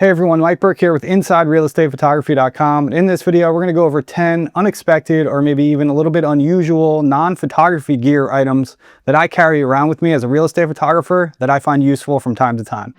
Hey everyone, Mike Burke here with InsideRealEstatePhotography.com. And in this video, we're going to go over 10 unexpected or maybe even a little bit unusual non-photography gear items that I carry around with me as a real estate photographer that I find useful from time to time.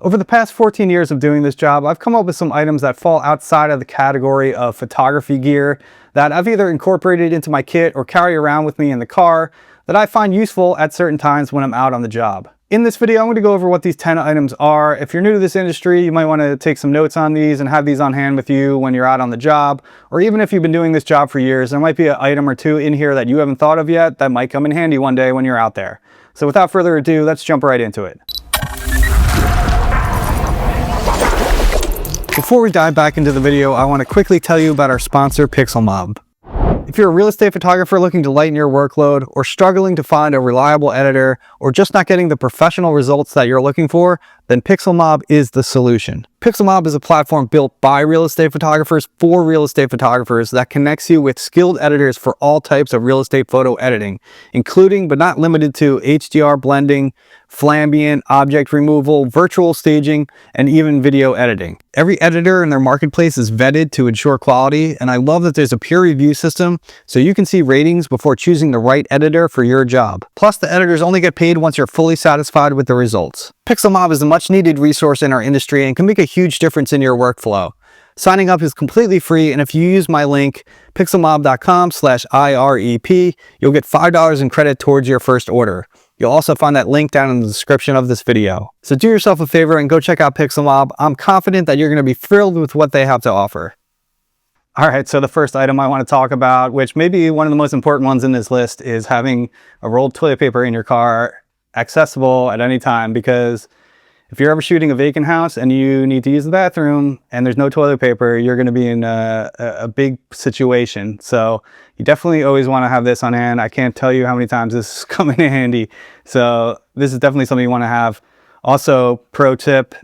Over the past 14 years of doing this job, I've come up with some items that fall outside of the category of photography gear that I've either incorporated into my kit or carry around with me in the car that I find useful at certain times when I'm out on the job. In this video, I'm going to go over what these 10 items are. If you're new to this industry, you might want to take some notes on these and have these on hand with you when you're out on the job. Or even if you've been doing this job for years, there might be an item or two in here that you haven't thought of yet that might come in handy one day when you're out there. So without further ado, let's jump right into it. Before we dive back into the video, I want to quickly tell you about our sponsor, Pixelmob. If you're a real estate photographer looking to lighten your workload, or struggling to find a reliable editor, or just not getting the professional results that you're looking for, then Pixelmob is the solution. Pixelmob is a platform built by real estate photographers for real estate photographers that connects you with skilled editors for all types of real estate photo editing, including but not limited to HDR blending, flambient, object removal, virtual staging, and even video editing. Every editor in their marketplace is vetted to ensure quality, and I love that there's a peer review system so you can see ratings before choosing the right editor for your job. Plus, the editors only get paid once you're fully satisfied with the results. Pixelmob is a much needed resource in our industry and can make a huge difference in your workflow. Signing up is completely free, and if you use my link, pixelmob.com/IREP, you'll get $5 in credit towards your first order. You'll also find that link down in the description of this video. So do yourself a favor and go check out Pixelmob. I'm confident that you're going to be thrilled with what they have to offer. All right, so the first item I want to talk about, which may be one of the most important ones in this list, is having a rolled toilet paper in your car accessible at any time, because if you're ever shooting a vacant house and you need to use the bathroom and there's no toilet paper, you're going to be in a big situation. So you definitely always want to have this on hand. I can't tell you how many times this is coming in handy. So this is definitely something you want to have. Also, pro tip,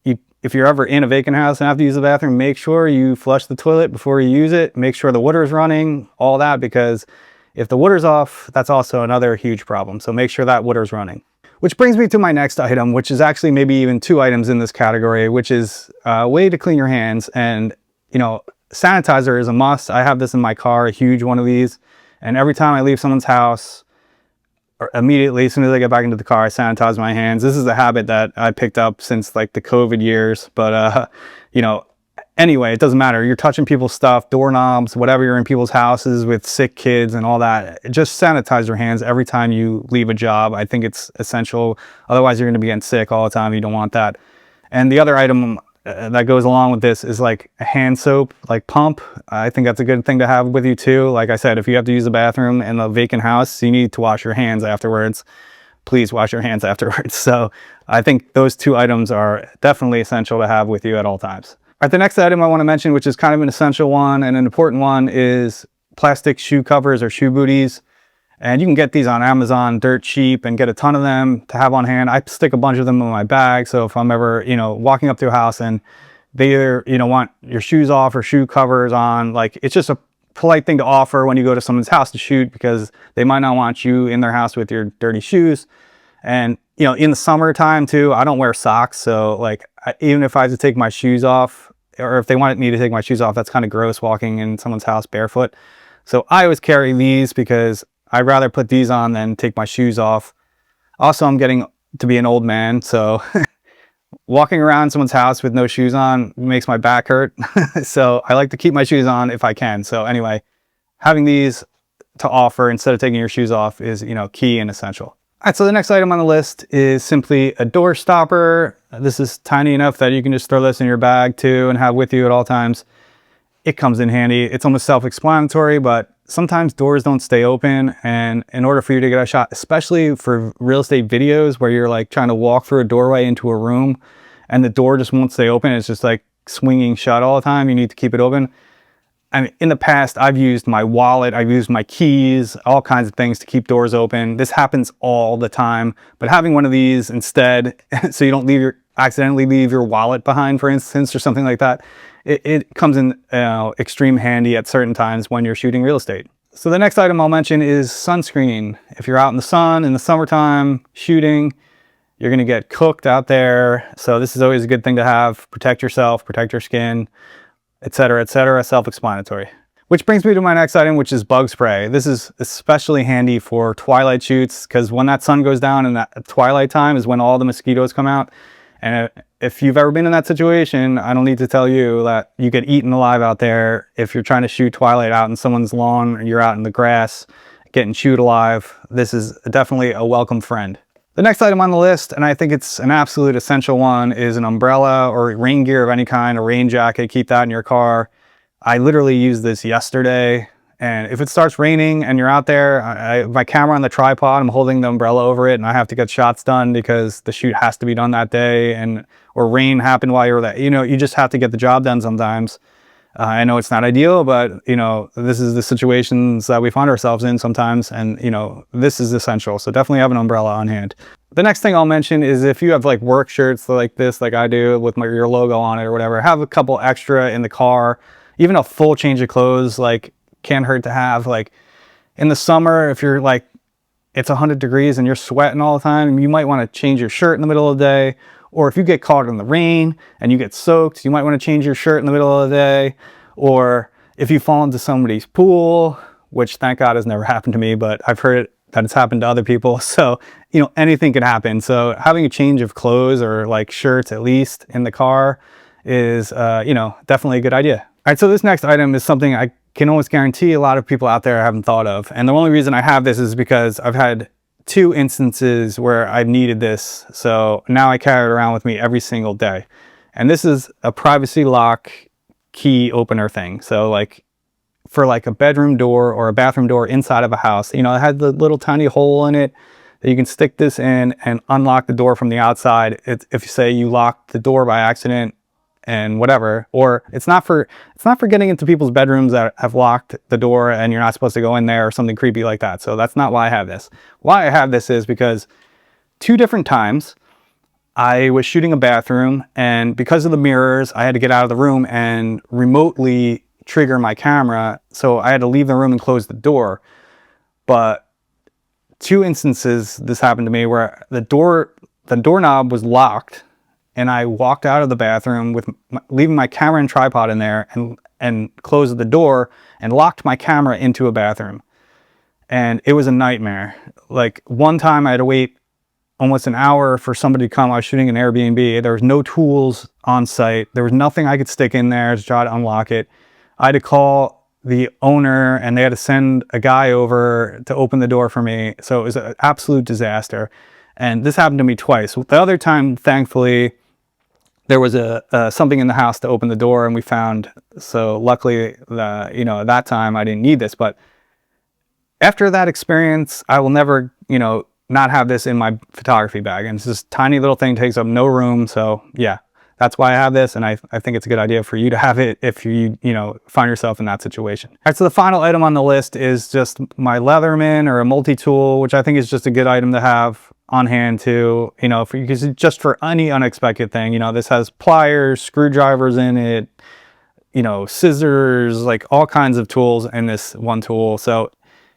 if you're ever in a vacant house and have to use the bathroom, make sure you flush the toilet before you use it. Make sure the water is running, all that, because if the water's off, that's also another huge problem. So make sure that water's running. Which brings me to my next item, which is actually maybe even two items in this category, which is a way to clean your hands. And, you know, sanitizer is a must. I have this in my car, a huge one of these. And every time I leave someone's house, or immediately, as soon as I get back into the car, I sanitize my hands. This is a habit that I picked up since like the COVID years. But, you know, anyway, it doesn't matter. You're touching people's stuff, doorknobs, whatever, you're in people's houses with sick kids and all that. Just sanitize your hands every time you leave a job. I think it's essential. Otherwise, you're going to be getting sick all the time. You don't want that. And the other item that goes along with this is like a hand soap, like pump. I think that's a good thing to have with you too. Like I said, if you have to use the bathroom in a vacant house, you need to wash your hands afterwards. Please wash your hands afterwards. So I think those two items are definitely essential to have with you at all times. All right, the next item I want to mention, which is kind of an essential one and an important one, is plastic shoe covers or shoe booties. And you can get these on Amazon dirt cheap and get a ton of them to have on hand. I stick a bunch of them in my bag. So if I'm ever, you know, walking up to a house and they either, you know, want your shoes off or shoe covers on, like, it's just a polite thing to offer when you go to someone's house to shoot, because they might not want you in their house with your dirty shoes. And, you know, in the summertime too, I don't wear socks. So like, even if I have to take my shoes off, or if they wanted me to take my shoes off, that's kind of gross walking in someone's house barefoot. So I always carry these because I'd rather put these on than take my shoes off. Also, I'm getting to be an old man, so walking around someone's house with no shoes on makes my back hurt. So I like to keep my shoes on if I can. So anyway, having these to offer instead of taking your shoes off is, you know, key and essential. All right, so the next item on the list is simply a door stopper. This is tiny enough that you can just throw this in your bag too and have with you at all times. It comes in handy. It's almost self-explanatory, but sometimes doors don't stay open, and in order for you to get a shot, especially for real estate videos where you're like trying to walk through a doorway into a room and the door just won't stay open, it's just like swinging shut all the time, you need to keep it open. I mean, in the past, I've used my wallet, I've used my keys, all kinds of things to keep doors open. This happens all the time, but having one of these instead, so you don't accidentally leave your wallet behind, for instance, or something like that, it comes in extreme handy at certain times when you're shooting real estate. So the next item I'll mention is sunscreen. If you're out in the sun in the summertime shooting, you're gonna get cooked out there. So this is always a good thing to have. Protect yourself, protect your skin, etc., etc. Self-explanatory. Which brings me to my next item, which is bug spray. This is especially handy for twilight shoots because when that sun goes down and that twilight time is when all the mosquitoes come out. And if you've ever been in that situation, I don't need to tell you that you get eaten alive out there. If you're trying to shoot twilight out in someone's lawn or you're out in the grass getting chewed alive, this is definitely a welcome friend. The next item on the list, and I think it's an absolute essential one, is an umbrella or rain gear of any kind, a rain jacket. Keep that in your car. I literally used this yesterday, and if it starts raining and you're out there, my camera on the tripod, I'm holding the umbrella over it, and I have to get shots done because the shoot has to be done that day, or rain happened while you're there. You know, you just have to get the job done sometimes. I know it's not ideal, but you know, this is the situations that we find ourselves in sometimes, and you know, this is essential. So definitely have an umbrella on hand. The next thing I'll mention is if you have like work shirts like this, like I do with your logo on it or whatever, have a couple extra in the car. Even a full change of clothes, like, can't hurt to have. Like in the summer, if you're like, it's 100 degrees and you're sweating all the time, you might want to change your shirt in the middle of the day. Or if you get caught in the rain and you get soaked, you might want to change your shirt in the middle of the day. Or if you fall into somebody's pool, which thank God has never happened to me, but I've heard that it's happened to other people. So, you know, anything can happen. So having a change of clothes or like shirts at least in the car is, you know, definitely a good idea. All right, so this next item is something I can almost guarantee a lot of people out there haven't thought of. And the only reason I have this is because I've had 2 instances where I've needed this. So now I carry it around with me every single day. And this is a privacy lock key opener thing. So like for like a bedroom door or a bathroom door inside of a house, you know, it had the little tiny hole in it that you can stick this in and unlock the door from the outside. If you say you locked the door by accident and whatever, or it's not for getting into people's bedrooms that have locked the door and you're not supposed to go in there or something creepy like that. So that's not why I have this. Why I have this is because 2 different times I was shooting a bathroom, and because of the mirrors, I had to get out of the room and remotely trigger my camera. So I had to leave the room and close the door. But 2 instances this happened to me where the doorknob was locked, and I walked out of the bathroom with leaving my camera and tripod in there and closed the door and locked my camera into a bathroom. And it was a nightmare. Like one time I had to wait almost an hour for somebody to come. I was shooting an Airbnb. There was no tools on site. There was nothing I could stick in there to try to unlock it. I had to call the owner and they had to send a guy over to open the door for me. So it was an absolute disaster. And this happened to me twice. The other time, thankfully, there was something in the house to open the door and we found, so luckily, you know, at that time I didn't need this, but after that experience, I will never, you know, not have this in my photography bag. And it's this tiny little thing, takes up no room. So yeah, that's why I have this. And I think it's a good idea for you to have it if you know, find yourself in that situation. All right, so the final item on the list is just my Leatherman or a multi-tool, which I think is just a good item to have on hand too, you know, because just for any unexpected thing. You know, this has pliers, screwdrivers in it, you know, scissors, like all kinds of tools in this one tool. So,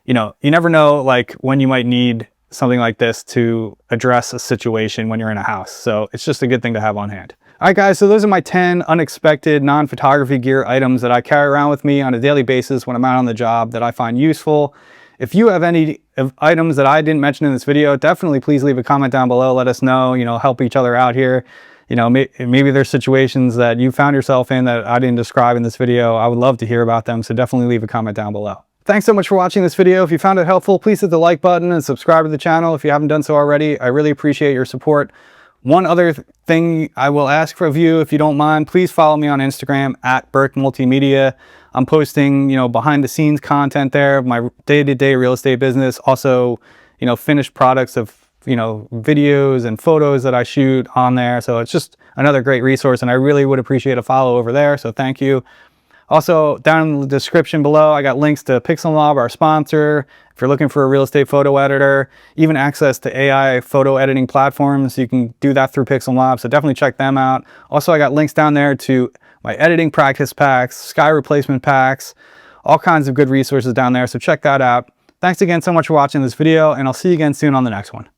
you know, you never know like when you might need something like this to address a situation when you're in a house. So it's just a good thing to have on hand. All right, guys, so those are my 10 unexpected non-photography gear items that I carry around with me on a daily basis when I'm out on the job that I find useful. If you have any items that I didn't mention in this video, definitely please leave a comment down below. Let us know, you know, help each other out here. You know, maybe there's situations that you found yourself in that I didn't describe in this video. I would love to hear about them, so definitely leave a comment down below. Thanks so much for watching this video. If you found it helpful, please hit the like button and subscribe to the channel if you haven't done so already. I really appreciate your support. One other thing I will ask of you, if you don't mind, please follow me on Instagram at Burke Multimedia. I'm posting, you know, behind the scenes content there, my day-to-day real estate business. Also, you know, finished products of, you know, videos and photos that I shoot on there. So it's just another great resource and I really would appreciate a follow over there. So thank you. Also, down in the description below, I got links to PixelMob, our sponsor. If you're looking for a real estate photo editor, even access to AI photo editing platforms, you can do that through PixelMob, so definitely check them out. Also, I got links down there to my editing practice packs, sky replacement packs, All kinds of good resources down there, so check that out. Thanks again so much for watching this video, and I'll see you again soon on the next one.